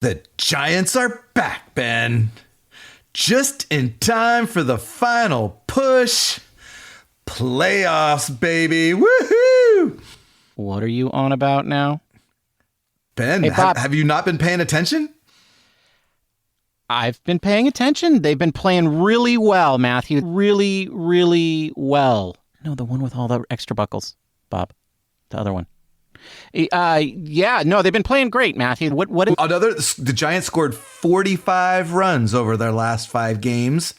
The Giants are back, Ben. Just in time for the final push. Playoffs, baby. Woohoo! What are you on about now? Ben, Hey, Bob. have you not been paying attention? I've been paying attention. They've been playing really well, Matthew. Really, really well. No, the one with all the extra buckles, Bob. The other one. They've been playing great, Matthew. The Giants scored 45 runs over their last 5 games.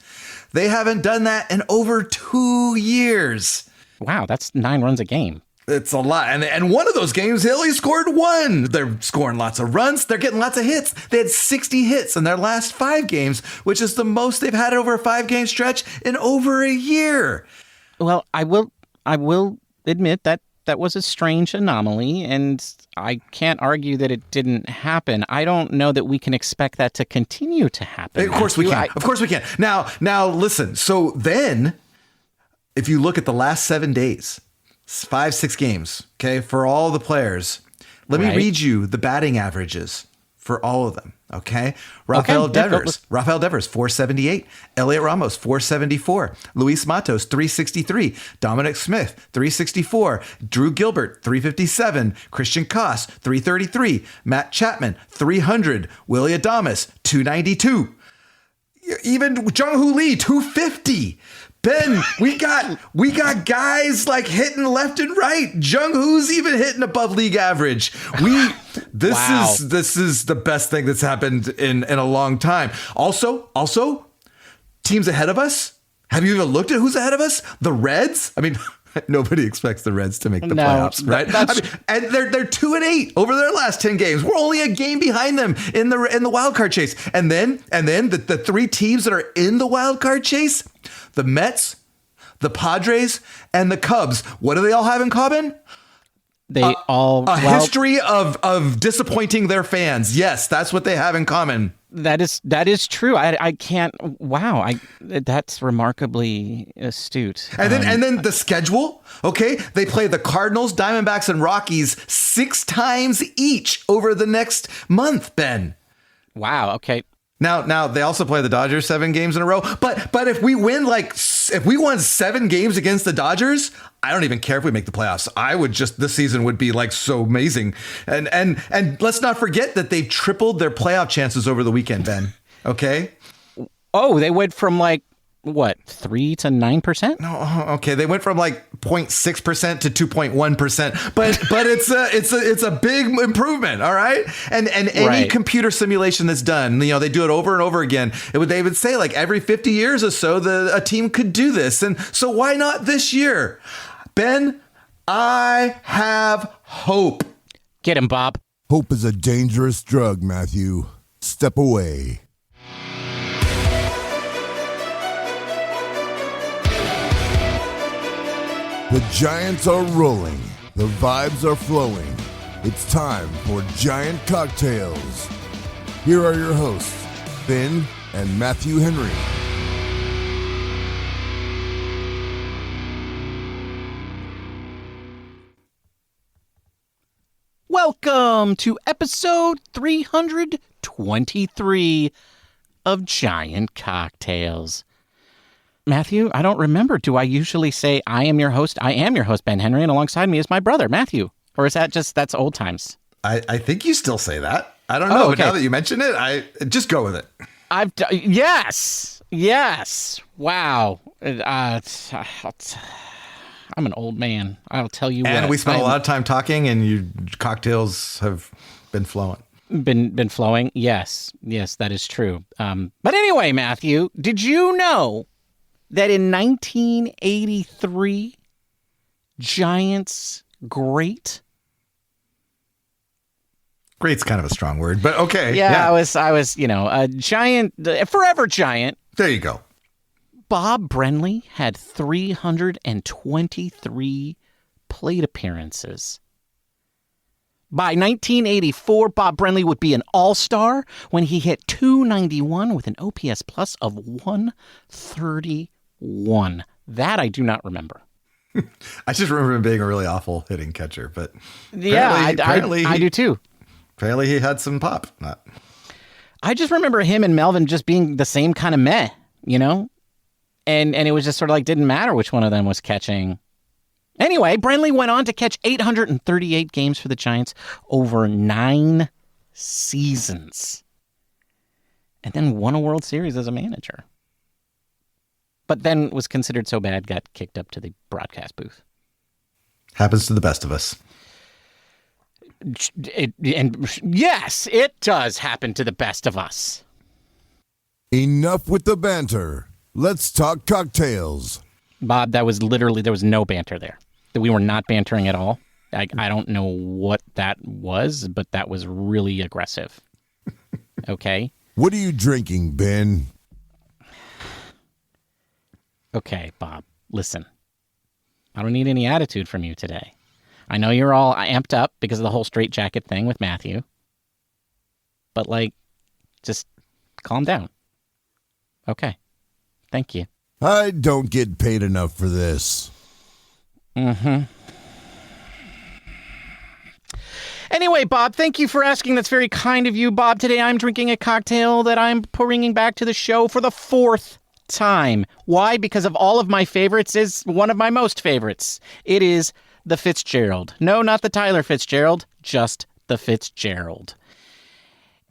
They haven't done that in over 2 years. Wow, that's 9 runs a game. It's a lot. And one of those games, they only scored 1. They're scoring lots of runs. They're getting lots of hits. They had 60 hits in their last 5 games, which is the most they've had over a 5-game stretch in over a year. Well, I will admit that was a strange anomaly, and I can't argue that it didn't happen. I don't know that we can expect that to continue to happen. Of course we can. Of course we can. Now listen. So then, if you look at the last 7 days, 5-6 games, okay, for all the players, let me read you the batting averages for all of them, okay? Rafael Devers, 478. Elliot Ramos, 474. Luis Matos, 363. Dominic Smith, 364. Drew Gilbert, 357. Christian Koss, 333. Matt Chapman, 300. Willie Adames, 292. Even Jung-Hoo Lee, 250. Ben, we got guys like hitting left and right. Jung-Hoo's even hitting above league average. This is the best thing that's happened in a long time. Also, teams ahead of us. Have you even looked at who's ahead of us? The Reds? I mean, nobody expects the Reds to make the playoffs, right? And they're 2-8 over their last 10 games. We're only a game behind them in the wild card chase. And then the 3 teams that are in the wild card chase, the Mets, the Padres, and the Cubs. What do they all have in common? History of disappointing their fans. Yes, that's what they have in common. That is true. I can't. Wow. That's remarkably astute. And then the schedule. Okay, they play the Cardinals, Diamondbacks, and Rockies 6 times each over the next month. Ben. Wow. Okay. Now they also play the Dodgers 7 games in a row. But if we won 7 games against the Dodgers, I don't even care if we make the playoffs. This season would be like so amazing. And let's not forget that they've tripled their playoff chances over the weekend, Ben. Okay. Oh, they went from 3 to 9%? No, okay. They went from 0.6% to 2.1%, but it's a big improvement. All right. And any computer simulation that's done, they do it over and over again. They would say every 50 years or so, a team could do this. And so why not this year? Ben, I have hope. Get him, Bob. Hope is a dangerous drug, Matthew. Step away. The Giants are rolling. The vibes are flowing. It's time for Giant Cocktails. Here are your hosts, Finn and Matthew Henry. Welcome to episode 323 of Giant Cocktails. Matthew, I don't remember. Do I usually say I am your host? I am your host, Ben Henry, and alongside me is my brother, Matthew. Or is that's old times? I think you still say that. I don't know, but now that you mention it, I just go with it. Yes. Wow. I'm an old man. I'll tell you what. And we spent a lot of time talking, and your cocktails have been flowing. Been flowing? Yes, that is true. But anyway, Matthew, did you know that in 1983, Giants great? Great's kind of a strong word, but okay. Yeah. I was, a giant, forever giant. There you go. Bob Brenly had 323 plate appearances. By 1984, Bob Brenly would be an all-star when he hit .291 with an OPS plus of 131. That I do not remember. I just remember him being a really awful hitting catcher, but yeah, I do too. Apparently he had some pop. I just remember him and Melvin just being the same kind of meh, you know? And it was just sort of like, didn't matter which one of them was catching. Anyway, Brenly went on to catch 838 games for the Giants over 9 seasons. And then won a World Series as a manager. But then was considered so bad, got kicked up to the broadcast booth. Happens to the best of us. And yes, it does happen to the best of us. Enough with the banter. Let's talk cocktails. Bob, that was literally, there was no banter there. We were not bantering at all. I don't know what that was, but that was really aggressive. Okay? What are you drinking, Ben? Okay, Bob, listen. I don't need any attitude from you today. I know you're all amped up because of the whole straitjacket thing with Matthew. But, like, just calm down. Okay. Thank you. I don't get paid enough for this. Mm-hmm. Anyway, Bob, thank you for asking. That's very kind of you, Bob. Today I'm drinking a cocktail that I'm bringing back to the show for the 4th time. Why? Because of all of my favorites is one of my most favorites. It is the Fitzgerald. No, not the Tyler Fitzgerald, just the Fitzgerald.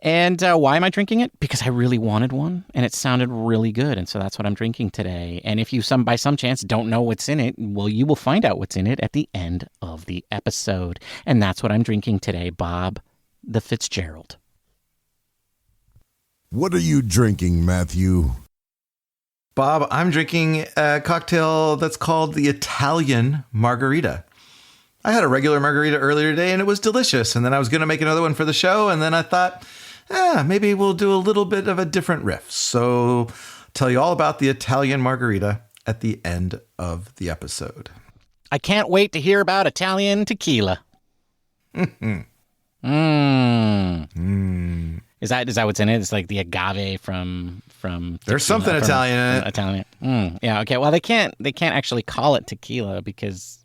And why am I drinking it? Because I really wanted one, and it sounded really good, and so that's what I'm drinking today. And if you, by some chance, don't know what's in it, well, you will find out what's in it at the end of the episode. And that's what I'm drinking today, Bob, the Fitzgerald. What are you drinking, Matthew? Bob, I'm drinking a cocktail that's called the Italian Margarita. I had a regular margarita earlier today, and it was delicious. And then I was going to make another one for the show, and then I thought, maybe we'll do a little bit of a different riff. So tell you all about the Italian Margarita at the end of the episode. I can't wait to hear about Italian tequila. Mm-hmm. Is that what's in it? It's like the agave from There's tequila, something Italian in it. Italian. Yeah, okay. Well, they can't actually call it tequila because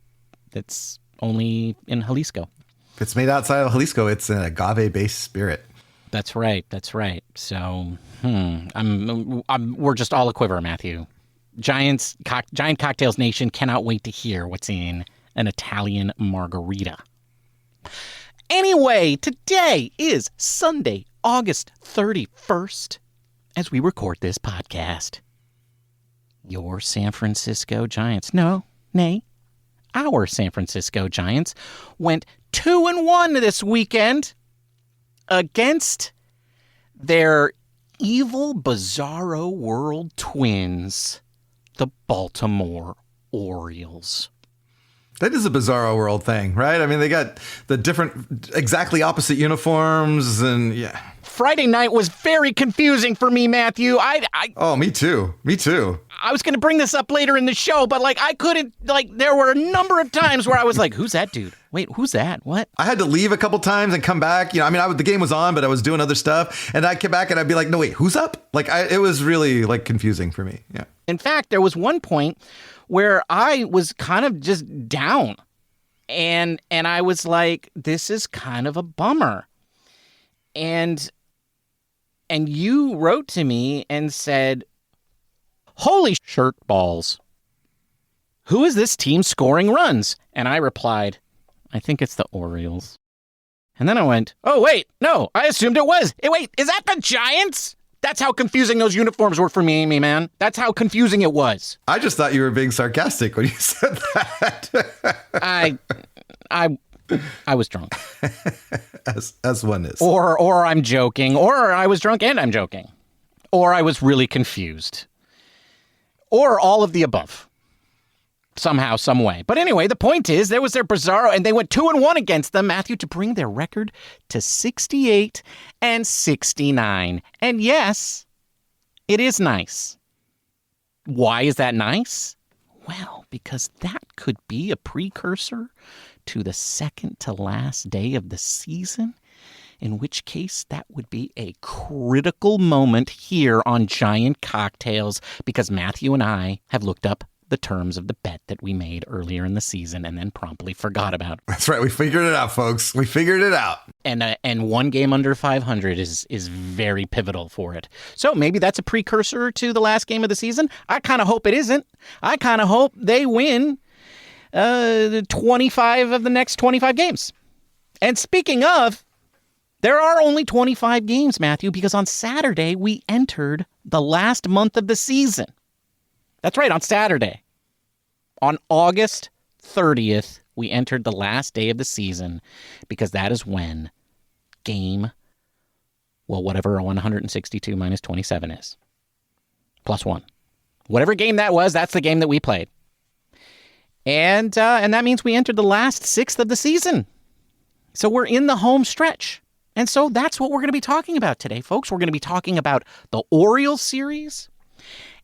it's only in Jalisco. If it's made outside of Jalisco, it's an agave-based spirit. That's right. So, we're just all a quiver, Matthew. Giant Cocktails Nation cannot wait to hear what's in an Italian margarita. Anyway, today is Sunday, August 31st, as we record this podcast. Your San Francisco Giants, our San Francisco Giants went 2-1 this weekend against their evil, bizarro world twins, the Baltimore Orioles. That is a bizarro world thing, right? I mean, they got the different, exactly opposite uniforms, and yeah. Friday night was very confusing for me, Matthew. Oh, me too. I was going to bring this up later in the show, but I couldn't, there were a number of times where I was like, who's that dude? Wait, who's that? What? I had to leave a couple times and come back. The game was on, but I was doing other stuff, and I'd come back and I'd be like, no, wait, who's up? It was really confusing for me. Yeah. In fact, there was one point where I was kind of just down, and I was like, this is kind of a bummer. And you wrote to me and said, holy shirt balls, who is this team scoring runs? And I replied, I think it's the Orioles. And then I went, oh, wait, no, I assumed it was. Hey, wait, is that the Giants? That's how confusing those uniforms were for me, man. That's how confusing it was. I just thought you were being sarcastic when you said that. I was drunk. As one is. Or I'm joking. Or I was drunk and I'm joking. Or I was really confused. Or all of the above. Somehow, some way. But anyway, the point is, there was their bizarro, and they went 2-1 against them, Matthew, to bring their record to 68-69. And yes, it is nice. Why is that nice? Well, because that could be a precursor to the second to last day of the season, in which case that would be a critical moment here on Giant Cocktails, because Matthew and I have looked up the terms of the bet that we made earlier in the season and then promptly forgot about. That's right. We figured it out, folks. We figured it out. And one game under 500 is very pivotal for it. So maybe that's a precursor to the last game of the season. I kind of hope it isn't. I kind of hope they win 25 of the next 25 games. And speaking of, there are only 25 games, Matthew, because on Saturday we entered the last month of the season. That's right, on Saturday. On August 30th, we entered the last day of the season because that is when whatever 162 minus 27 is. Plus 1. Whatever game that was, that's the game that we played. And that means we entered the last sixth of the season. So we're in the home stretch. And so that's what we're going to be talking about today, folks. We're going to be talking about the Orioles series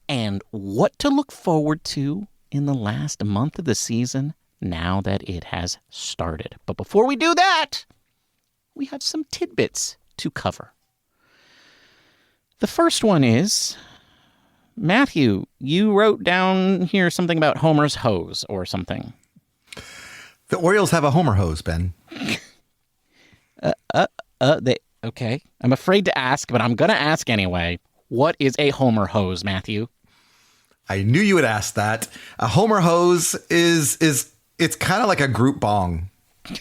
and what to look forward to in the last month of the season now that it has started. But before we do that, we have some tidbits to cover. The first one is, Matthew, you wrote down here something about Homer's hose or something. The Orioles have a Homer hose, Ben. Okay. I'm afraid to ask, but I'm going to ask anyway. What is a Homer hose, Matthew? I knew you would ask that. A Homer hose is it's kind of like a group bong,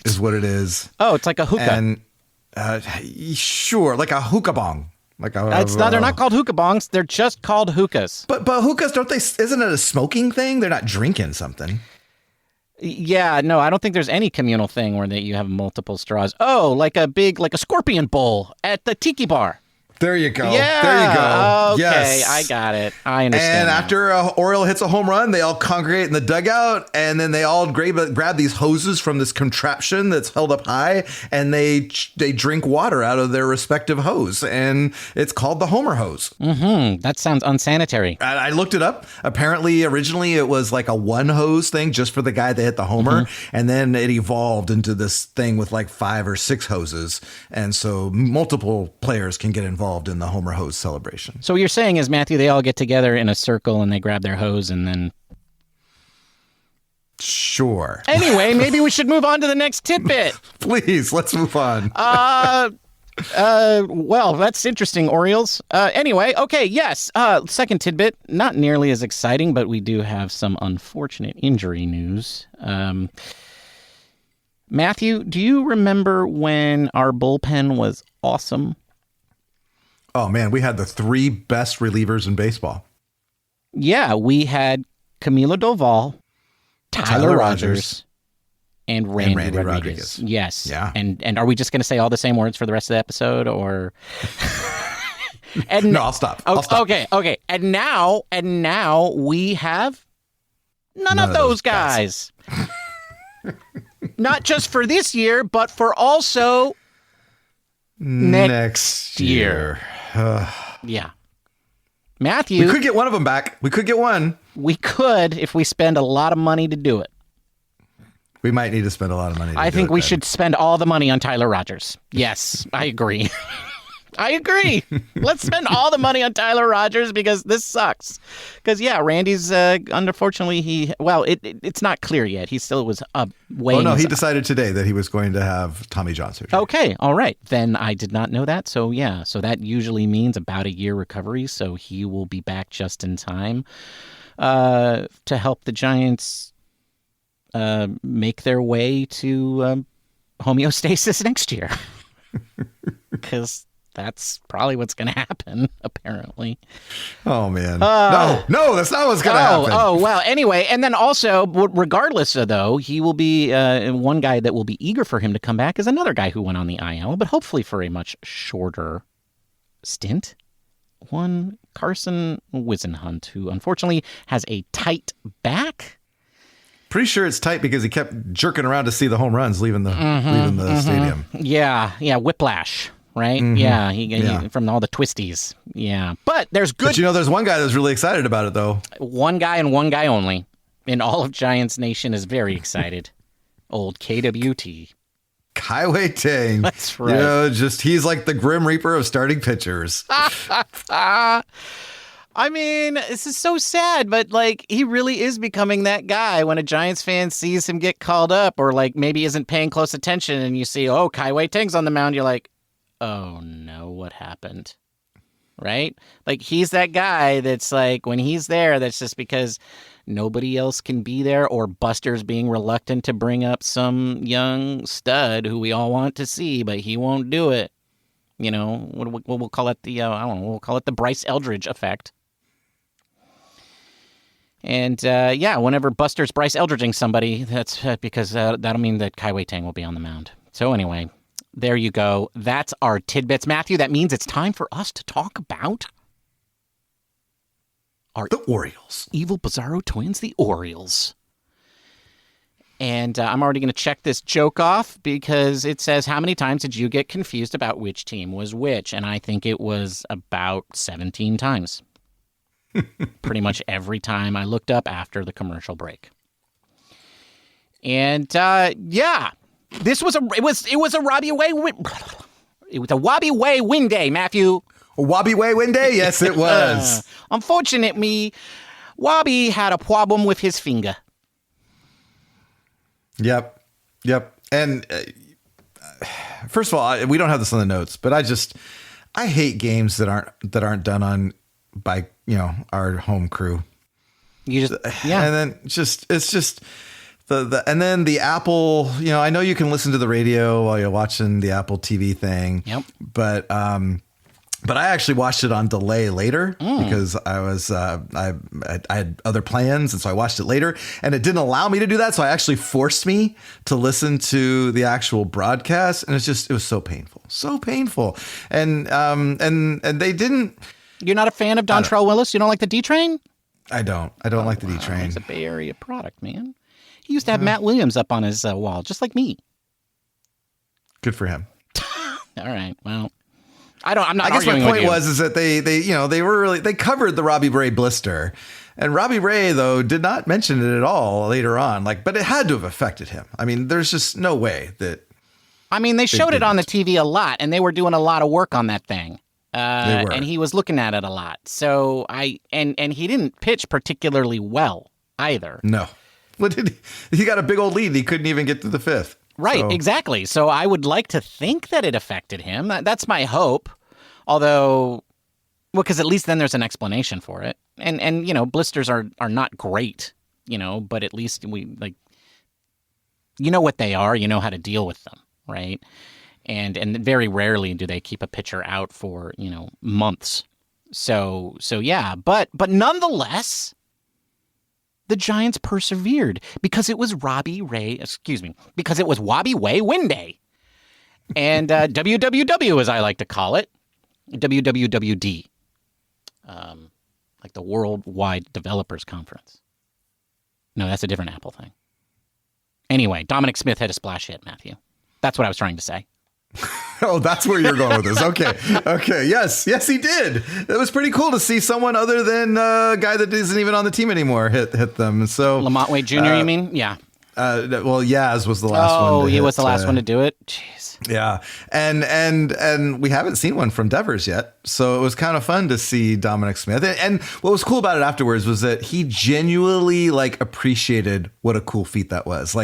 is what it is. Oh, it's like a hookah. And sure, like a hookah bong. They're not called hookah bongs. They're just called hookahs. But hookahs, don't they? Isn't it a smoking thing? They're not drinking something. Yeah, no, I don't think there's any communal thing where you have multiple straws. Oh, like a scorpion bowl at the tiki bar. There you go. Yeah. There you go. Okay, yes. I got it. I understand. And now. after an Oriole hits a home run, they all congregate in the dugout, and then they all grab these hoses from this contraption that's held up high, and they drink water out of their respective hose, and it's called the Homer hose. Mm-hmm. That sounds unsanitary. I looked it up. Apparently, originally it was like a one hose thing just for the guy that hit the homer, and then it evolved into this thing with like 5 or 6 hoses, and so multiple players can get involved in the Homer hose celebration. So what you're saying is, Matthew, they all get together in a circle and they grab their hose and then... Sure. Anyway, maybe we should move on to the next tidbit. Please, let's move on. Well, that's interesting, Orioles. Anyway, okay, yes. Second tidbit, not nearly as exciting, but we do have some unfortunate injury news. Matthew, do you remember when our bullpen was awesome? Oh, man, we had the 3 best relievers in baseball. Yeah, we had Camilo Doval, Tyler Rogers, and Randy Rodriguez. Yes. Yeah. And are we just going to say all the same words for the rest of the episode, or? No, I'll stop. Okay. And now we have none of those guys. Not just for this year, but for also next year. Yeah. Matthew. We could get one of them back. We could get one. We could if we spend a lot of money to do it. We might need to spend a lot of money. I think we should spend all the money on Tyler Rogers. Yes, I agree. I agree. Let's spend all the money on Tyler Rogers because this sucks. Because, yeah, Randy's, unfortunately, it's not clear yet. He still was weighing. Oh, no, he decided today that he was going to have Tommy John surgery. Okay, all right. Then I did not know that. So, yeah, so that usually means about a year recovery. So he will be back just in time to help the Giants make their way to homeostasis next year. Because that's probably what's going to happen, apparently. Oh, man. No, that's not what's going to happen. Oh, well, anyway. And then also, regardless, though, he will be one guy that will be eager for him to come back is another guy who went on the IL, but hopefully for a much shorter stint. One Carson Wisenhunt, who unfortunately has a tight back. Pretty sure it's tight because he kept jerking around to see the home runs leaving the stadium. Yeah, whiplash. Right? Mm-hmm. He from all the twisties. Yeah. But there's good. But there's one guy that's really excited about it, though. One guy and one guy only in all of Giants Nation is very excited. Old KWT. Kai Wei Ting. That's right. He's like the Grim Reaper of starting pitchers. I mean, this is so sad, but like he really is becoming that guy when a Giants fan sees him get called up or like maybe isn't paying close attention and you see, oh, Kai Wei Teng's on the mound. You're like, oh no, what happened? Right? Like he's that guy that's like when he's there, that's just because nobody else can be there or Buster's being reluctant to bring up some young stud who we all want to see, but he won't do it. You know, we'll call it the, I don't know, we'll call it the Bryce Eldridge effect. And, whenever Buster's Bryce Eldridging somebody, that's because that'll mean that Kai Wei Teng will be on the mound. So anyway, there you go. That's our tidbits. Matthew, that means it's time for us to talk about the Orioles. Evil Bizarro twins, the Orioles. And I'm already going to check this joke off because it says, how many times did you get confused about which team was which? And I think it was about 17 times. Pretty much every time I looked up after the commercial break. And this was it was a Robbie Way it was a Wabi Way win day, Matthew. A Wabi Way win day? Yes, it was. Unfortunately, Wabi had a problem with his finger. Yep. And first of all, we don't have this on the notes, but I hate games that aren't done by our home crew. And then it's just and then the Apple. I know you can listen to the radio while you're watching the Apple TV thing. Yep. But I actually watched it on delay later because I was I had other plans, and so I watched it later, and it didn't allow me to do that. So I actually forced me to listen to the actual broadcast, and it was so painful, and they didn't. You're not a fan of Dontrell Willis? You don't like the D Train? I don't like the D Train. He's a Bay Area product, man. He used to have Matt Williams up on his wall, just like me. Good for him. All right, well. I'm not. I guess my point was that they covered the Robbie Ray blister, and Robbie Ray though did not mention it at all later on. But it had to have affected him. I mean, there's just no way that. I mean, they showed it on the TV a lot, and they were doing a lot of work on that thing. They were. And he was looking at it a lot. So and he didn't pitch particularly well either. No, he got a big old lead. He couldn't even get through the fifth. Right, exactly. So I would like to think that it affected him. That's my hope. Although, because at least then there's an explanation for it. And blisters are not great, but at least we what they are. You know how to deal with them, right? And very rarely do they keep a pitcher out for, months. So yeah, but nonetheless, the Giants persevered because it was Wabi Way win day. And WWW, as I like to call it, WWWD, like the Worldwide Developers Conference. No, that's a different Apple thing. Anyway, Dominic Smith had a splash hit, Matthew. That's what I was trying to say. Oh, that's where you're going with this. Okay. Yes, he did. It was pretty cool to see someone other than a guy that isn't even on the team anymore hit them. So Lamont Wade Jr., you mean? Yeah. Well, Yaz was the last one. Oh, he was the last one to do it? Jeez. Yeah. And we haven't seen one from Devers yet. So it was kind of fun to see Dominic Smith. And what was cool about it afterwards was that he genuinely appreciated what a cool feat that was.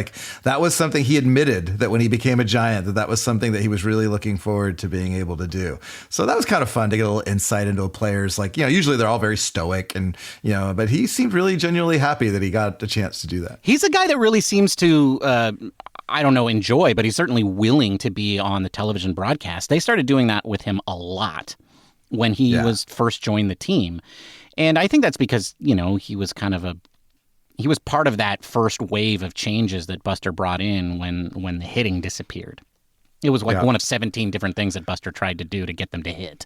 That was something he admitted that when he became a Giant, that was something that he was really looking forward to being able to do. So that was kind of fun to get a little insight into a player's usually they're all very stoic and, but he seemed really genuinely happy that he got a chance to do that. He's a guy that really seems to, I don't know, enjoy, but he's certainly willing to be on the television broadcast. They started doing that with him a lot when he was first joined the team. And I think that's because, he was he was part of that first wave of changes that Buster brought in when the hitting disappeared. It was one of 17 different things that Buster tried to do to get them to hit.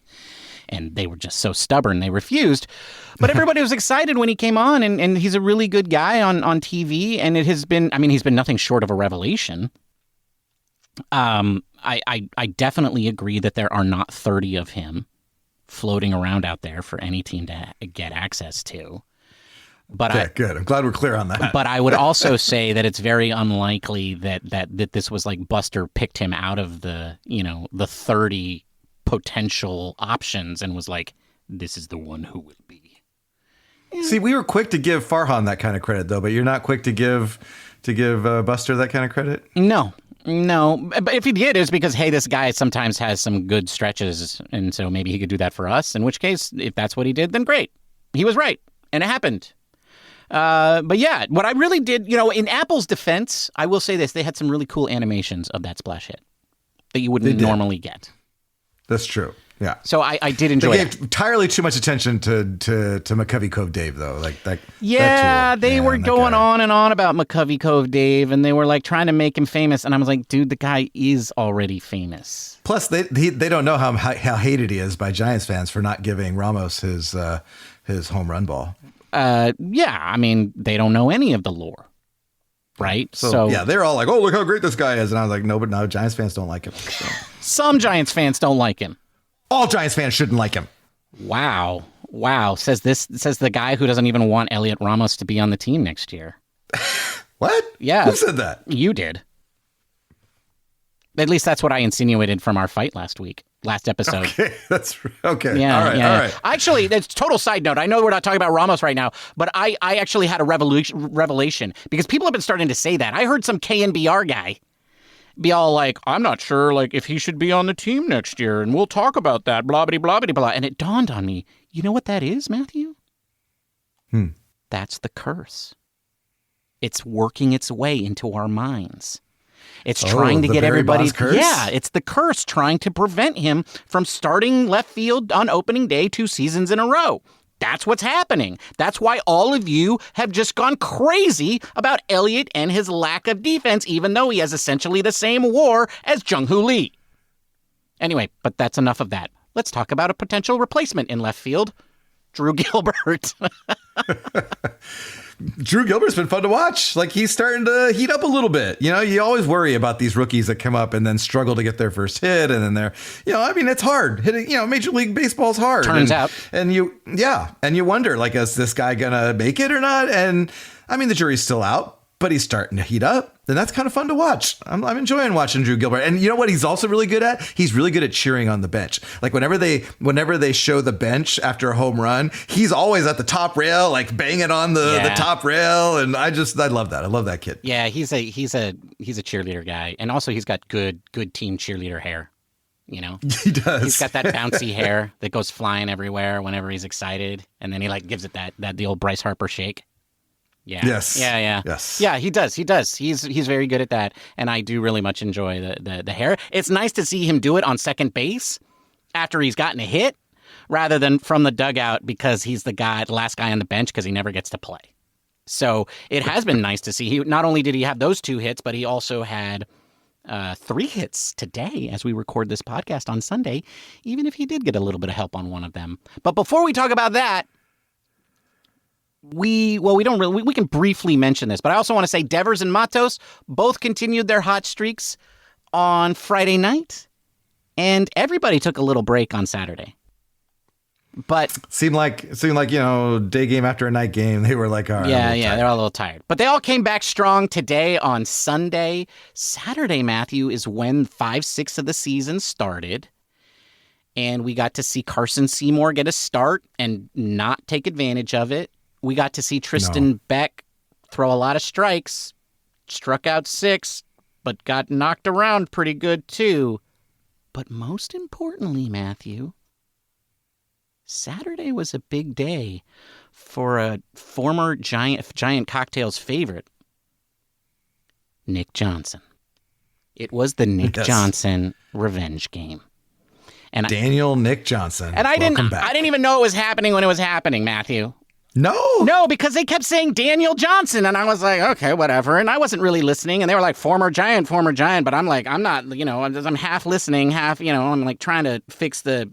And they were just so stubborn, they refused. But everybody was excited when he came on, and he's a really good guy on TV, and it has been, he's been nothing short of a revelation. I definitely agree that there are not 30 of him floating around out there for any team to get access to. But good. I'm glad we're clear on that. But I would also say that it's very unlikely that this was Buster picked him out of the 30 potential options and was like, this is the one who will be. See, we were quick to give Farhan that kind of credit, though, but you're not quick to give Buster that kind of credit? No. But if he did, it's because, hey, this guy sometimes has some good stretches, and so maybe he could do that for us, in which case, if that's what he did, then great. He was right, and it happened. But yeah, what I really did, in Apple's defense, I will say this, they had some really cool animations of that splash hit that you wouldn't normally get. That's true. Yeah. So I did enjoy it. They gave entirely too much attention to McCovey Cove Dave, though. Like that. Yeah, that tool. they were going on and on about McCovey Cove Dave, and they were like trying to make him famous. And I was like, dude, the guy is already famous. Plus, they don't know how hated he is by Giants fans for not giving Ramos his home run ball. Yeah, I mean, they don't know any of the lore. Right? So yeah, they're all like, oh, look how great this guy is. And I was like, no, but no, Giants fans don't like him. So. Some Giants fans don't like him. All Giants fans shouldn't like him. Wow. Says the guy who doesn't even want Elliot Ramos to be on the team next year. What? Yeah. Who said that? You did. At least that's what I insinuated from our fight last episode. Okay, that's okay. Yeah, all right. Actually, that's total side note. I know we're not talking about Ramos right now, but I actually had a revelation because people have been starting to say that. I heard some KNBR guy be all like, I'm not sure like if he should be on the team next year, and we'll talk about that, blah, blah, blah, blah, blah. And it dawned on me, you know what that is, Matthew? That's the curse. It's working its way into our minds. It's trying to get everybody. Yeah, it's the curse trying to prevent him from starting left field on opening day 2 seasons in a row. That's what's happening. That's why all of you have just gone crazy about Elliott and his lack of defense, even though he has essentially the same WAR as Jung-Hoo Lee. Anyway, but that's enough of that. Let's talk about a potential replacement in left field, Drew Gilbert. Drew Gilbert's been fun to watch. Like, he's starting to heat up a little bit. You always worry about these rookies that come up and then struggle to get their first hit. And then they're, it's hard. Hitting, Major League Baseball's hard. Turns out. And you wonder, like, is this guy going to make it or not? And I mean, the jury's still out, but he's starting to heat up. And that's kind of fun to watch. I'm enjoying watching Drew Gilbert. And you know what he's also really good at? He's really good at cheering on the bench. Like whenever they show the bench after a home run, he's always at the top rail, like banging on the top rail. And I love that. I love that kid. Yeah, he's a cheerleader guy. And also he's got good team cheerleader hair. He does. He's got that bouncy hair that goes flying everywhere whenever he's excited. And then he like gives it the old Bryce Harper shake. Yeah. Yes. Yeah. Yes. Yeah, he does. He's very good at that, and I do really much enjoy the hair. It's nice to see him do it on second base after he's gotten a hit, rather than from the dugout because he's the last guy on the bench because he never gets to play. So it has been nice to see. He not only did he have those 2 hits, but he also had 3 hits today as we record this podcast on Sunday. Even if he did get a little bit of help on one of them. But before we talk about that. We can briefly mention this, but I also want to say Devers and Matos both continued their hot streaks on Friday night, and everybody took a little break on Saturday. But seemed like day game after a night game, they were like, all right, they're all a little tired. But they all came back strong today on Sunday. Saturday, Matthew, is when 5-6 of the season started. And we got to see Carson Seymour get a start and not take advantage of it. We got to see Tristan Beck throw a lot of strikes, struck out 6, but got knocked around pretty good too. But most importantly, Matthew, Saturday was a big day for a former Giant Cocktails favorite, Nick Johnson. It was the Nick Johnson revenge game. And Nick Johnson. And I didn't even know it was happening when it was happening, Matthew. No, because they kept saying Daniel Johnson, and I was like, okay, whatever. And I wasn't really listening, and they were like, former Giant, but I'm like, I'm not, I'm half listening, half, I'm like trying to fix the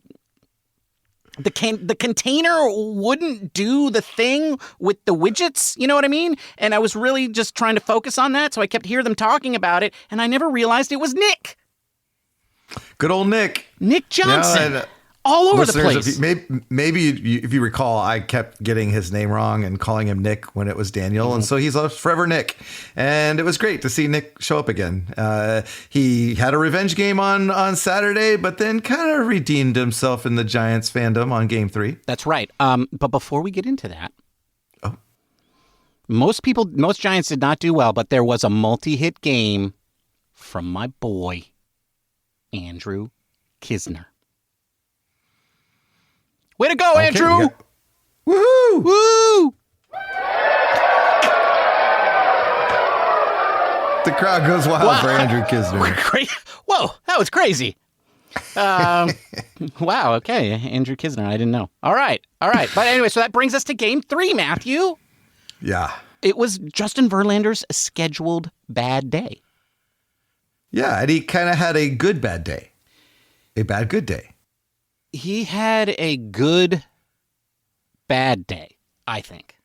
container wouldn't do the thing with the widgets, you know what I mean? And I was really just trying to focus on that, so I kept hearing them talking about it, and I never realized it was Nick. Good old Nick. Nick Johnson. All over the place. Maybe if you recall, I kept getting his name wrong and calling him Nick when it was Daniel. And so he's a forever Nick. And it was great to see Nick show up again. He had a revenge game on Saturday, but then kind of redeemed himself in the Giants fandom on game 3. That's right. But before we get into that, Most Giants did not do well, but there was a multi-hit game from my boy, Andrew Knizner. Way to go, Okay, Andrew! Woohoo! Woo! The crowd goes wild for Andrew Knizner. Whoa, that was crazy. Wow, okay. Andrew Knizner, I didn't know. All right. But anyway, so that brings us to game 3, Matthew. Yeah. It was Justin Verlander's scheduled bad day. Yeah, and he kind of had a good bad day. A bad good day. He had a good bad day, I think.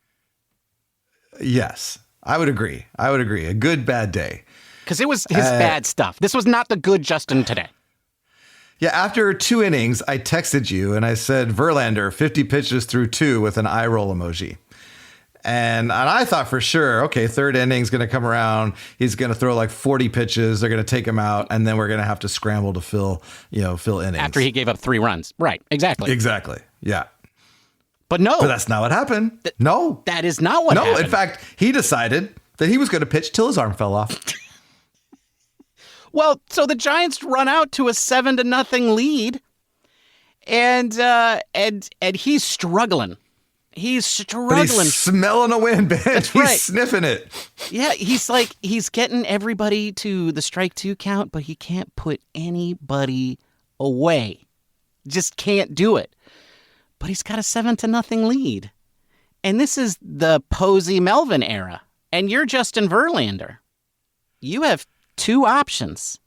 Yes, I would agree. A good bad day. Because it was his bad stuff. This was not the good Justin today. Yeah, after 2 innings, I texted you and I said, Verlander, 50 pitches through 2 with an eye roll emoji. And I thought for sure, okay, 3rd inning's going to come around. He's going to throw like 40 pitches. They're going to take him out. And then we're going to have to scramble to fill innings. After he gave up 3 runs. Right, exactly. Exactly, yeah. But no. But that's not what happened. No. That is not what happened. No, in fact, he decided that he was going to pitch till his arm fell off. Well, so the Giants run out to a 7-0 lead. And he's struggling. He's struggling. But he's smelling a wind, man. That's He's right. sniffing it. Yeah, he's getting everybody to the strike 2 count, but he can't put anybody away. Just can't do it. But he's got a 7-0 lead. And this is the Posey Melvin era. And you're Justin Verlander. You have 2 options.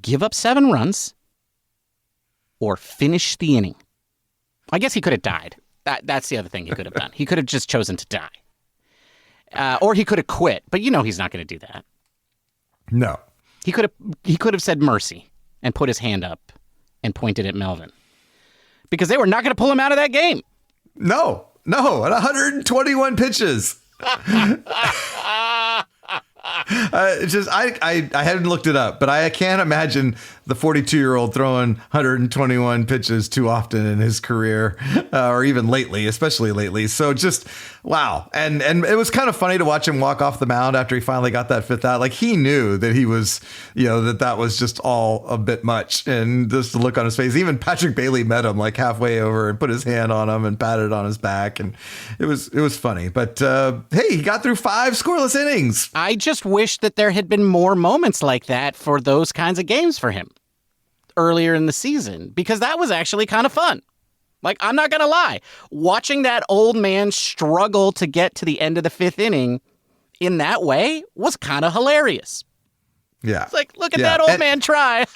Give up 7 runs or finish the inning. I guess he could have died. That's the other thing he could have done. He could have just chosen to die. Or he could have quit, but he's not going to do that. No. He could have said mercy and put his hand up and pointed at Melvin. Because they were not going to pull him out of that game. No, at 121 pitches. I hadn't looked it up, but I can't imagine the 42-year-old throwing 121 pitches too often in his career, or even lately, especially lately. So just wow, and it was kind of funny to watch him walk off the mound after he finally got that 5th out. Like he knew that he was, that was just all a bit much, and just the look on his face. Even Patrick Bailey met him like halfway over and put his hand on him and patted on his back, and it was funny. But hey, he got through 5 scoreless innings. I just wish that there had been more moments like that for those kinds of games for him earlier in the season, because that was actually kind of fun. Like, I'm not going to lie. Watching that old man struggle to get to the end of the 5th inning in that way was kind of hilarious. Yeah. It's like, look at that old man try.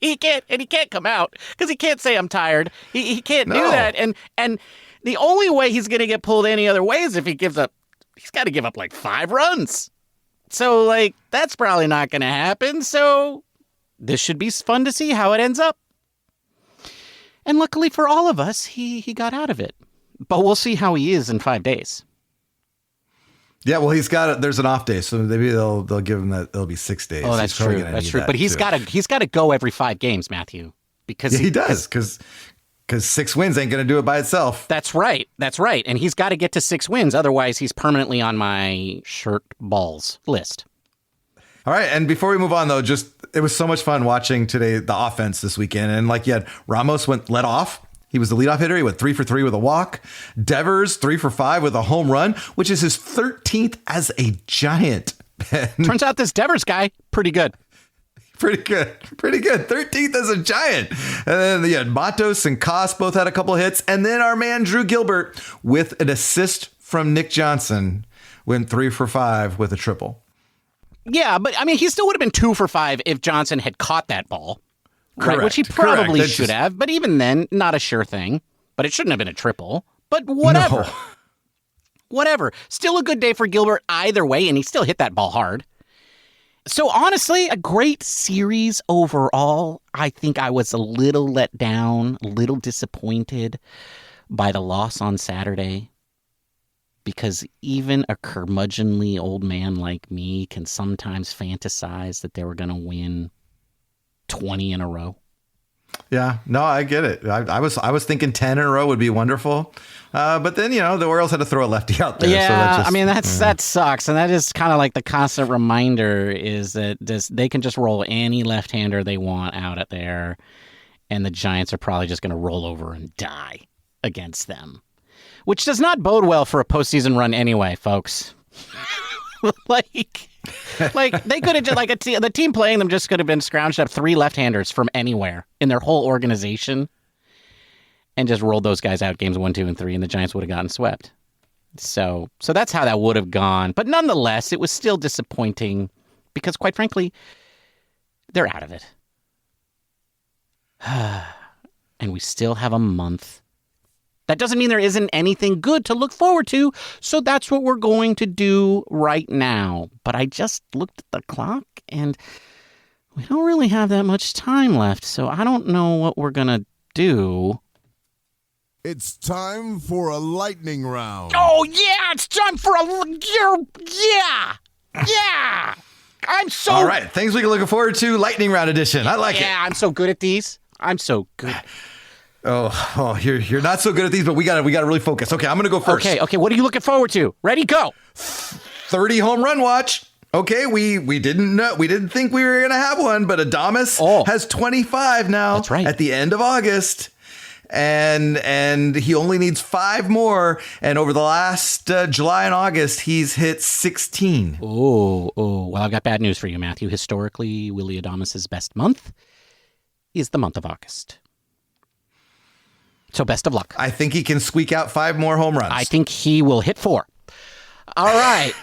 He can't come out because he can't say I'm tired. He can't do that. And the only way he's going to get pulled any other way is if he's got to give up like 5 runs. So, like, that's probably not going to happen. So this should be fun to see how it ends up. And luckily for all of us, he got out of it. But we'll see how he is in 5 days. Yeah, well, there's an off day, so maybe they'll give him that. It'll be 6 days. Oh, that's true. That's true. But he's got to go every 5 games, Matthew, because he does. Because 6 wins ain't going to do it by itself. That's right. And he's got to get to 6 wins. Otherwise, he's permanently on my shirt balls list. All right. And before we move on, though, it was so much fun watching today, the offense this weekend. And like you had Ramos led off. He was the leadoff hitter. He went 3 for 3 with a walk. Devers 3 for 5 with a home run, which is his 13th as a Giant. Turns out this Devers guy, pretty good. Pretty good. 13th as a Giant. And then you had Matos and Koss both had a couple hits. And then our man Drew Gilbert with an assist from Nick Johnson went 3 for 5 with a triple. Yeah, but I mean, he still would have been 2 for 5 if Johnson had caught that ball. Correct. Right, which he probably should have. But even then, not a sure thing. But it shouldn't have been a triple. But whatever. No. Whatever. Still a good day for Gilbert either way, and he still hit that ball hard. So honestly, a great series overall. I think I was a little let down, a little disappointed by the loss on Saturday. Because even a curmudgeonly old man like me can sometimes fantasize that they were going to win 20 in a row. Yeah, no, I get it. I was thinking 10 in a row would be wonderful. But then, the Orioles had to throw a lefty out there. Yeah, so that sucks. And that is kind of like the constant reminder is that they can just roll any left-hander they want out at there, and the Giants are probably just going to roll over and die against them, which does not bode well for a postseason run anyway, folks. like they could have just the team playing them just could have been scrounged up 3 left-handers from anywhere in their whole organization and just rolled those guys out games 1, 2, and 3, and the Giants would have gotten swept. So that's how that would have gone. But nonetheless, it was still disappointing because, quite frankly, they're out of it. And we still have a month. That doesn't mean there isn't anything good to look forward to, so that's what we're going to do right now. But I just looked at the clock, and we don't really have that much time left, so I don't know what we're going to do. It's time for a lightning round. Oh, yeah, it's time for yeah. I'm so... All right, things we can look forward to, lightning round edition. I like it. Yeah, I'm so good at these. I'm so good. Oh, you're not so good at these, but we gotta really focus. Okay, I'm gonna go first. Okay. What are you looking forward to? Ready, go. 30 home run watch. Okay, we didn't think we were gonna have one, but Adames has 25 now. That's right. At the end of August. And he only needs 5 more. And over the last July and August, he's hit 16. Oh. Well, I've got bad news for you, Matthew. Historically, Willy Adames' best month is the month of August. So best of luck. I think he can squeak out 5 more home runs. I think he will hit 4. All right.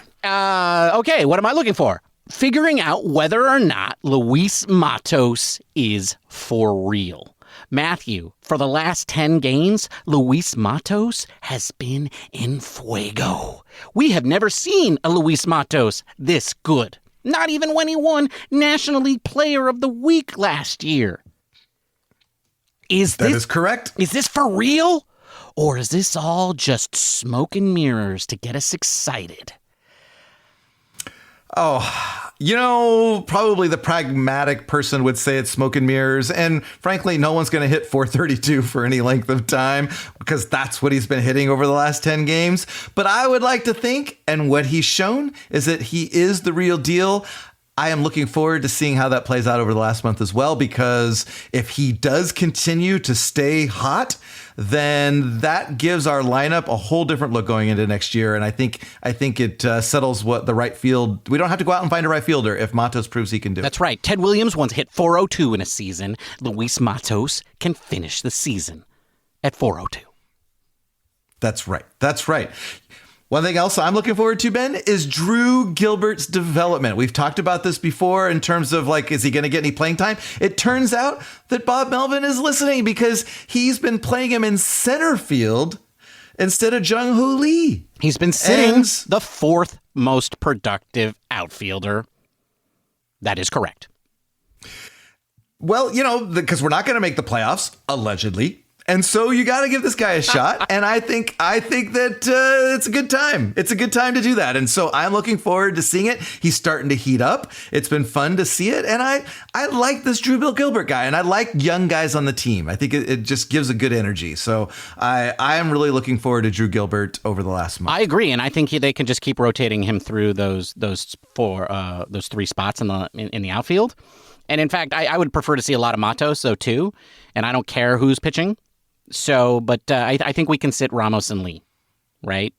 Okay, what am I looking for? Figuring out whether or not Luis Matos is for real. Matthew, for the last 10 games, Luis Matos has been in fuego. We have never seen a Luis Matos this good. Not even when he won National League Player of the Week last year. That is correct. Is this for real? Or is this all just smoke and mirrors to get us excited? Oh, probably the pragmatic person would say it's smoke and mirrors. And frankly, no one's going to hit 432 for any length of time because that's what he's been hitting over the last 10 games. But I would like to think, and what he's shown is that he is the real deal. I am looking forward to seeing how that plays out over the last month as well, because if he does continue to stay hot, then that gives our lineup a whole different look going into next year. And I think it settles what the right field. We don't have to go out and find a right fielder if Matos proves he can do it. That's right. Ted Williams once hit 402 in a season. Luis Matos can finish the season at 402. That's right. One thing else I'm looking forward to, Ben, is Drew Gilbert's development. We've talked about this before in terms of is he going to get any playing time? It turns out that Bob Melvin is listening because he's been playing him in center field instead of Jung Hoo Lee. He's been sitting the 4th most productive outfielder. That is correct. Well, because we're not going to make the playoffs, allegedly. And so you got to give this guy a shot. And I think that it's a good time. It's a good time to do that. And so I'm looking forward to seeing it. He's starting to heat up. It's been fun to see it. And I like this Drew Bill Gilbert guy. And I like young guys on the team. I think it just gives a good energy. So I am really looking forward to Drew Gilbert over the last month. I agree. And I think they can just keep rotating him through those 3 spots in the outfield. And in fact, I would prefer to see a lot of Matos, though, too. And I don't care who's pitching. So, but I think we can sit Ramos and Lee, right?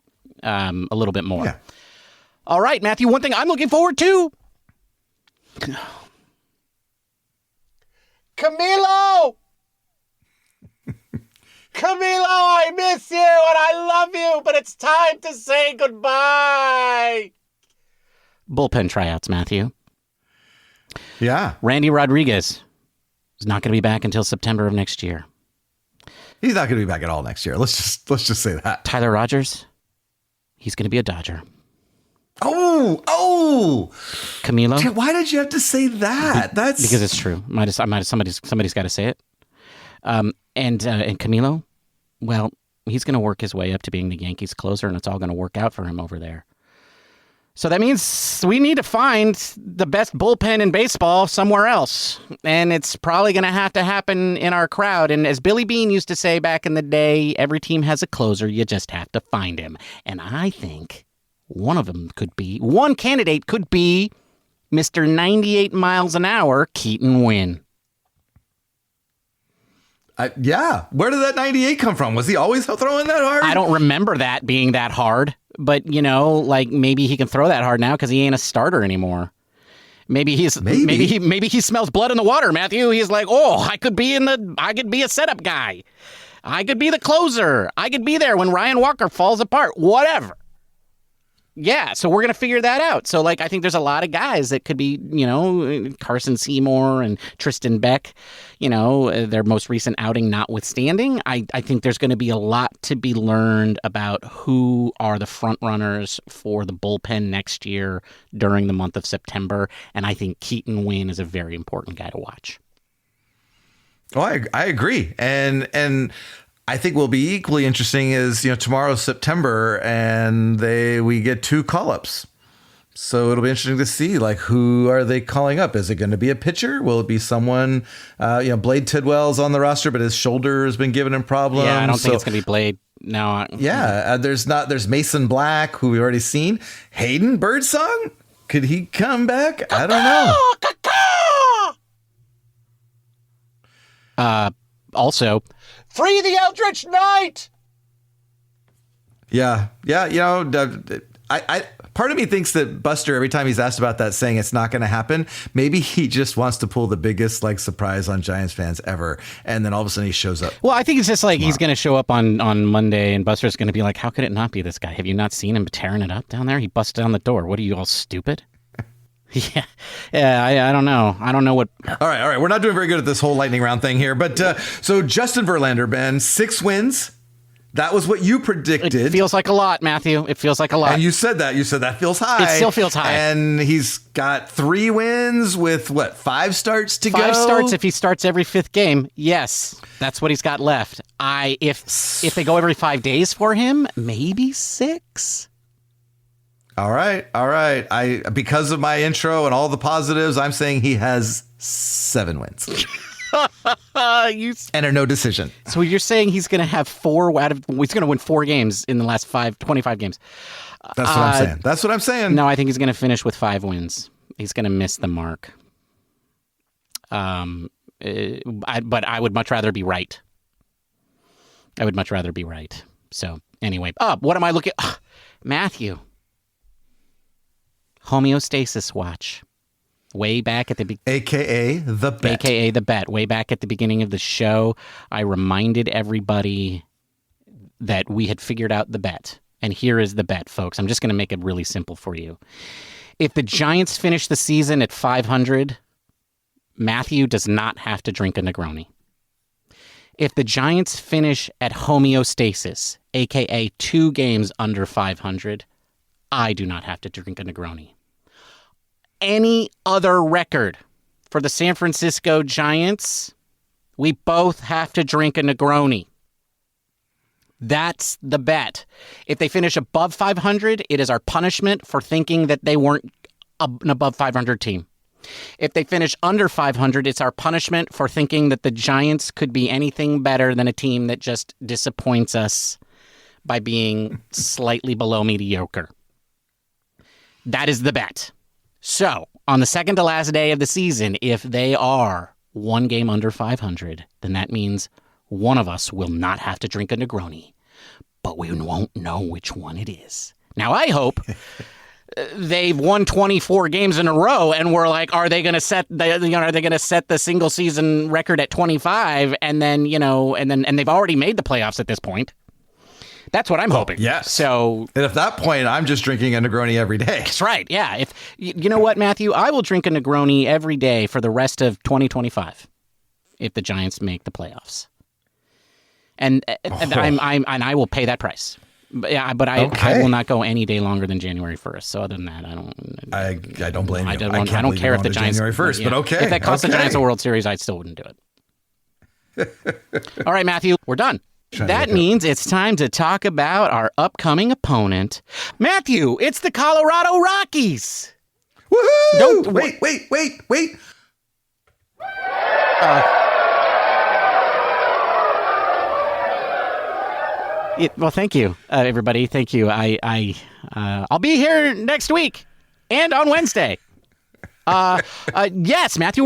A little bit more. Yeah. All right, Matthew, one thing I'm looking forward to. Camilo! Camilo, I miss you and I love you, but it's time to say goodbye. Bullpen tryouts, Matthew. Yeah. Randy Rodriguez is not going to be back until September of next year. He's not going to be back at all next year. Let's just say that. Tyler Rogers, he's going to be a Dodger. Oh! Camilo, dude, why did you have to say that? That's because it's true. Somebody's got to say it. And Camilo, well, he's going to work his way up to being the Yankees closer, and it's all going to work out for him over there. So that means we need to find the best bullpen in baseball somewhere else. And it's probably going to happen in our crowd. And as Billy Beane used to say back in the day, every team has a closer. You just have to find him. And I think one candidate could be Mr. 98 miles an hour, Keaton Winn. Yeah. Where did that 98 come from? Was he always throwing that hard? I don't remember that being that hard. But, maybe he can throw that hard now because he ain't a starter anymore. Maybe he smells blood in the water, Matthew. He's like, I could be a setup guy. I could be the closer. I could be there when Ryan Walker falls apart. Whatever. Yeah, so we're going to figure that out. So, I think there's a lot of guys that could be, Carson Seymour and Tristan Beck, their most recent outing notwithstanding. I think there's going to be a lot to be learned about who are the front runners for the bullpen next year during the month of September. And I think Keaton Winn is a very important guy to watch. Oh, I agree. And I think will be equally interesting is, tomorrow's September and we get 2 call-ups. So it'll be interesting to see, who are they calling up? Is it going to be a pitcher? Will it be someone, Blade Tidwell's on the roster, but his shoulder has been giving him problems. Yeah, I don't think it's going to be Blade. No. There's Mason Black, who we've already seen. Hayden Birdsong? Could he come back? I don't know. Also, free the Eldritch Knight! Yeah. I part of me thinks that Buster, every time he's asked about that, saying it's not going to happen, maybe he just wants to pull the biggest surprise on Giants fans ever, and then all of a sudden he shows up. Well, I think it's just he's going to show up on Monday, and Buster's going to be like, how could it not be this guy? Have you not seen him tearing it up down there? He busted down the door. What are you, all stupid? Yeah. I don't know. I don't know what. All right. We're not doing very good at this whole lightning round thing here, but so Justin Verlander, Ben, 6 wins. That was what you predicted. It feels like a lot, Matthew. It feels like a lot. And you said that. You said that feels high. It still feels high. And he's got 3 wins with 5 starts to go? 5 starts if he starts every 5th game. Yes, that's what he's got left. If they go every 5 days for him, maybe 6. All right. Because of my intro and all the positives, I'm saying he has 7 wins. And a no decision. So you're saying he's going to have he's going to win 4 games in the last 25 games. That's what I'm saying. No, I think he's going to finish with 5 wins. He's going to miss the mark. But I would much rather be right. So anyway, what am I looking? Matthew. Homeostasis watch. Way back at the beginning. AKA the bet. AKA the bet. Way back at the beginning of the show, I reminded everybody that we had figured out the bet. And here is the bet, folks. I'm just going to make it really simple for you. If the Giants finish the season at 500, Matthew does not have to drink a Negroni. If the Giants finish at homeostasis, AKA 2 games under 500, I do not have to drink a Negroni. Any other record for the San Francisco Giants, we both have to drink a Negroni. That's the bet. If they finish above 500, it is our punishment for thinking that they weren't an above 500 team. If they finish under 500, it's our punishment for thinking that the Giants could be anything better than a team that just disappoints us by being slightly below mediocre. That is the bet. So, on the second to last day of the season, if they are 1 game under 500, then that means one of us will not have to drink a Negroni, but we won't know which one it is. Now, I hope they've won 24 games in a row, and we're like, are they going to set the single season record at 25? And then, and they've already made the playoffs at this point. That's what I'm hoping. Yes. So, and at that point, I'm just drinking a Negroni every day. That's right. Yeah. If you know what, Matthew, I will drink a Negroni every day for the rest of 2025 if the Giants make the playoffs. And I will pay that price. I will not go any day longer than January 1st. So other than that, I don't blame you. I don't care if the Giants January 1st, but okay. If that costs the Giants a World Series, I still wouldn't do it. All right, Matthew, we're done. That means it's time to talk about our upcoming opponent. Matthew, it's the Colorado Rockies. Woohoo! Wait. Well, thank you, everybody. Thank you. I'll be here next week and on Wednesday. Yes, Matthew,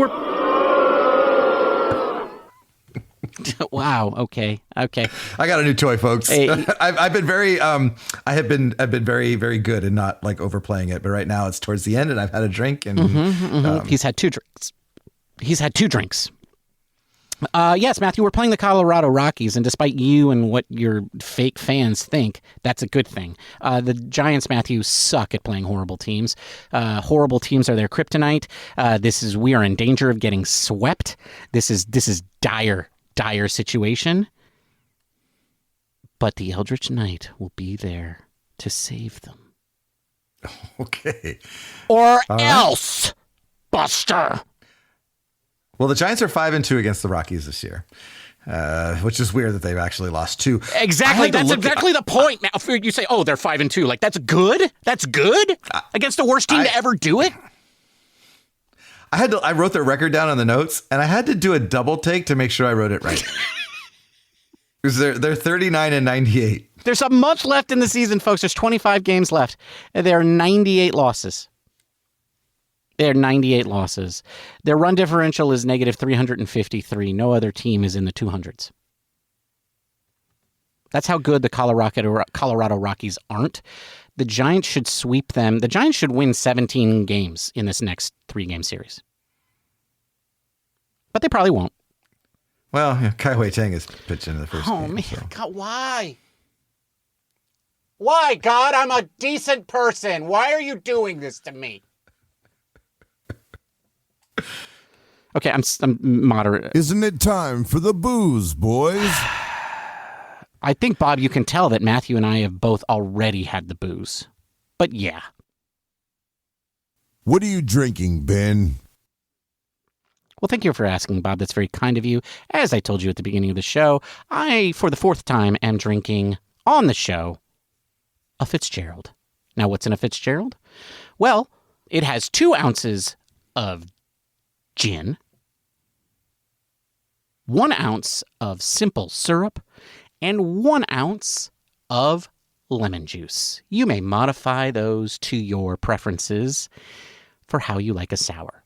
Wow. Okay. I got a new toy, folks. Hey. I've been very, I've been very, very good in not like overplaying it. But right now it's towards the end, and I've had a drink, and he's had 2 drinks. Yes, Matthew, we're playing the Colorado Rockies, and despite you and what your fake fans think, that's a good thing. The Giants, Matthew, suck at playing horrible teams. Horrible teams are their kryptonite. We are in danger of getting swept. This is dire situation. But the Eldritch Knight will be there to save them. Okay. Or else, Buster. Well, the Giants are 5-2 against the Rockies this year, which is weird that they've actually lost 2. Exactly. That's exactly the point. Now, if you say, "Oh, they're 5-2," like that's good. That's good against the worst team to ever do it. I wrote their record down on the notes, and I had to do a double take to make sure I wrote it right. Because they're 39-98. There's a month left in the season, folks. There's 25 games left. There are 98 losses. Their run differential is negative 353. No other team is in the 200s. That's how good the Colorado Rockies aren't. The Giants should sweep them. The Giants should win 17 games in this next 3-game series. But they probably won't. Well, Kai Wei Tang is pitching in the first game. Oh, man. So. God, why? Why, God? I'm a decent person. Why are you doing this to me? Okay, I'm moderate. Isn't it time for the booze, boys? I think, Bob, you can tell that Matthew and I have both already had the booze. But yeah. What are you drinking, Ben? Well, thank you for asking, Bob. That's very kind of you. As I told you at the beginning of the show, I, for the 4th time, am drinking on the show a Fitzgerald. Now, what's in a Fitzgerald? Well, it has 2 ounces of gin, 1 ounce of simple syrup, and 1 ounce of lemon juice. You may modify those to your preferences for how you like a sour.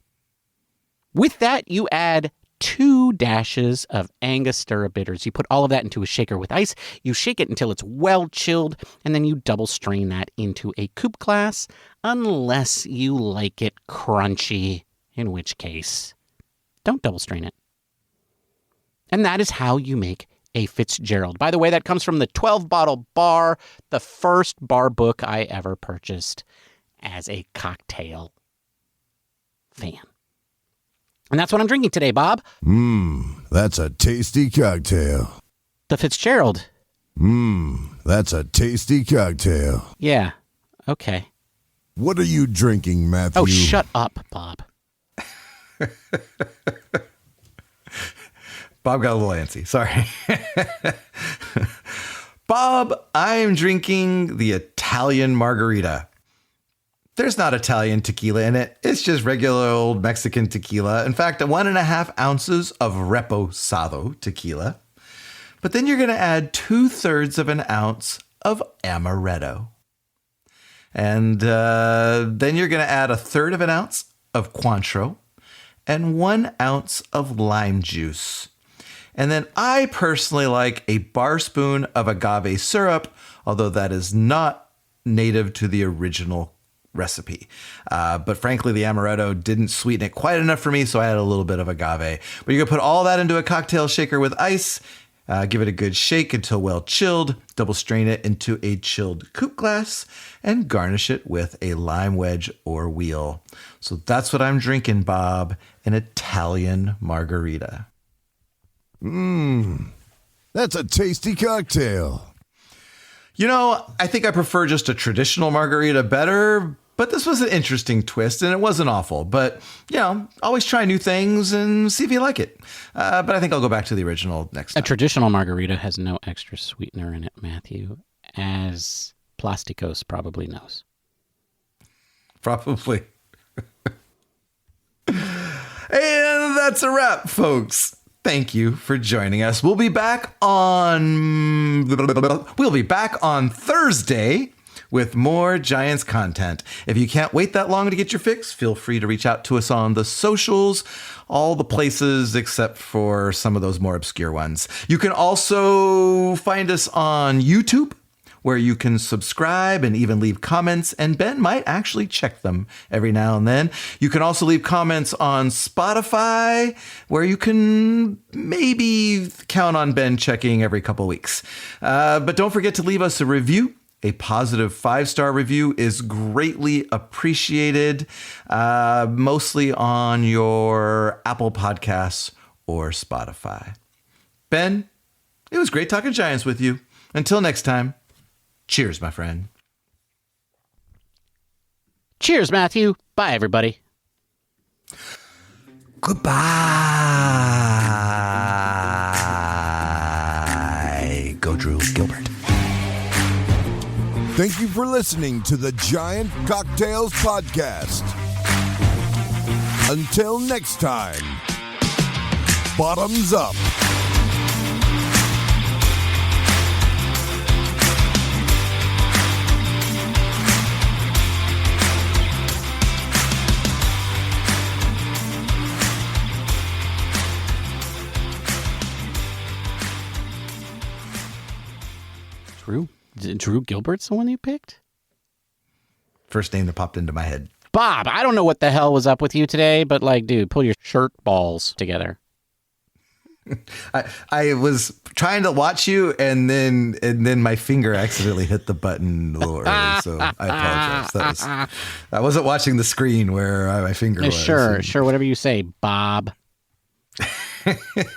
With that, you add 2 dashes of Angostura bitters. You put all of that into a shaker with ice. You shake it until it's well chilled, and then you double strain that into a coupe glass, unless you like it crunchy, in which case, don't double strain it. And that is how you make a Fitzgerald. By the way, that comes from the 12-bottle bar, the first bar book I ever purchased as a cocktail fan. And that's what I'm drinking today, Bob. That's a tasty cocktail. The Fitzgerald. That's a tasty cocktail. Yeah, okay. What are you drinking, Matthew? Oh, shut up, Bob. Bob got a little antsy. Sorry. Bob, I'm drinking the Italian Margarita. There's not Italian tequila in it. It's just regular old Mexican tequila. In fact, 1.5 ounces of Reposado Tequila. But then you're going to add 2/3 of an ounce of Amaretto. And then you're going to add 1/3 of an ounce of Cointreau and 1 ounce of lime juice. And then I personally like a barspoon of agave syrup, although that is not native to the original recipe. But frankly, the Amaretto didn't sweeten it quite enough for me, so I had a little bit of agave. But you're going to put all that into a cocktail shaker with ice, give it a good shake until well chilled, double strain it into a chilled coupe glass, and garnish it with a lime wedge or wheel. So that's what I'm drinking, Bob, an Italian Margarita. That's a tasty cocktail. You know, I think I prefer just a traditional margarita better, But this was an interesting twist, and it wasn't awful. But, always try new things and see if you like it. But I think I'll go back to the original next time. A traditional margarita has no extra sweetener in it, Matthew, as Plasticos probably knows. Probably. And that's a wrap, folks. Thank you for joining us. We'll be back on Thursday with more Giants content. If you can't wait that long to get your fix, feel free to reach out to us on the socials, all the places except for some of those more obscure ones. You can also find us on YouTube, where you can subscribe and even leave comments, and Ben might actually check them every now and then. You can also leave comments on Spotify, where you can maybe count on Ben checking every couple weeks. But don't forget to leave us a review. A positive 5-star review is greatly appreciated, mostly on your Apple Podcasts or Spotify. Ben, it was great talking Giants with you. Until next time, cheers, my friend. Cheers, Matthew. Bye, everybody. Goodbye. Go, Drew Gilbert. Thank you for listening to the Giant Cocktails Podcast. Until next time, bottoms up. Drew Gilbert's the one you picked? First name that popped into my head. Bob, I don't know what the hell was up with you today, but dude, pull your shirt balls together. I was trying to watch you, and then my finger accidentally hit the button a little early, so I apologize. I wasn't watching the screen where my finger was. Sure, whatever you say, Bob.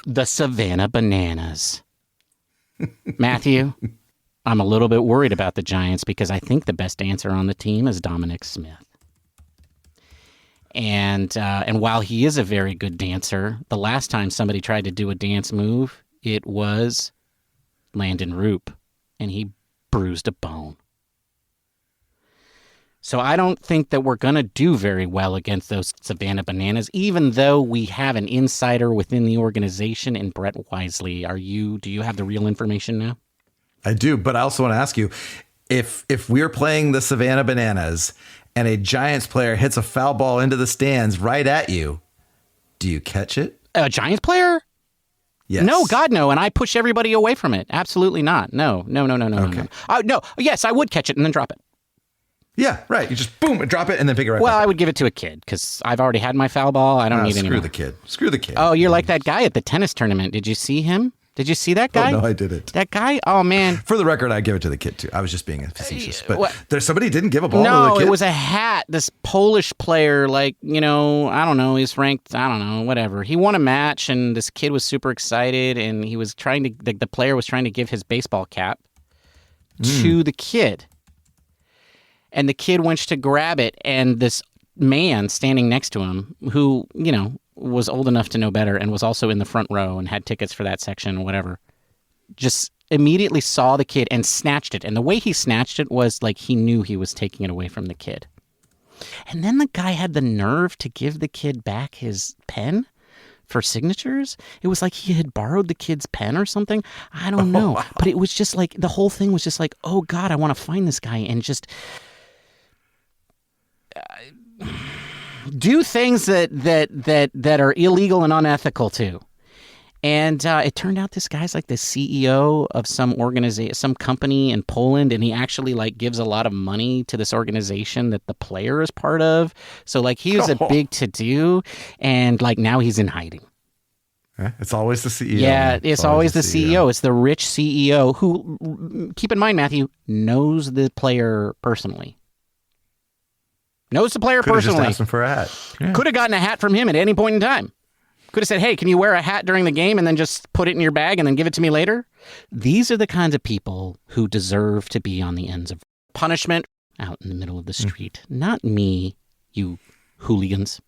The Savannah Bananas. Matthew, I'm a little bit worried about the Giants because I think the best dancer on the team is Dominic Smith. And while he is a very good dancer, the last time somebody tried to do a dance move, it was Landon Roop, and he bruised a bone. So I don't think that we're going to do very well against those Savannah Bananas, even though we have an insider within the organization in Brett Wisely. Do you have the real information now? I do, but I also want to ask you, if we're playing the Savannah Bananas and a Giants player hits a foul ball into the stands right at you, do you catch it? A Giants player? Yes. No, God, no. And I push everybody away from it. Absolutely not. No. Okay. No. Yes, I would catch it and then drop it. Yeah, right. You just boom, drop it and then pick it right back. Well, I would give it to a kid because I've already had my foul ball. I don't need any more. Screw the kid. Oh, you're like that guy at the tennis tournament. Did you see him? Did you see that guy? Oh, no, I didn't. That guy? Oh, man. For the record, I give it to the kid, too. I was just being facetious. But somebody didn't give a ball to the kid? No, it was a hat. This Polish player, I don't know, he's ranked, whatever. He won a match, and this kid was super excited, and he was trying to, the player was trying to give his baseball cap to the kid. And the kid went to grab it, and this man standing next to him, who, was old enough to know better and was also in the front row and had tickets for that section or whatever, just immediately saw the kid and snatched it. And the way he snatched it was like he knew he was taking it away from the kid. And then the guy had the nerve to give the kid back his pen for signatures. It was like he had borrowed the kid's pen or something. I don't know. Wow. But it was just like, the whole thing was just like, oh God, I want to find this guy and just do things that are illegal and unethical too. And it turned out this guy's like the CEO of some organization, some company in Poland, and he actually gives a lot of money to this organization that the player is part of. So he was a big to-do, and now he's in hiding. It's always the CEO. Yeah, it's always the CEO. It's the rich CEO who, keep in mind, Matthew, knows the player personally. Knows the player personally. Could have just asked him for a hat. Yeah. Could have gotten a hat from him at any point in time. Could have said, hey, can you wear a hat during the game and then just put it in your bag and then give it to me later? These are the kinds of people who deserve to be on the ends of punishment. out in the middle of the street. Not me, you hooligans.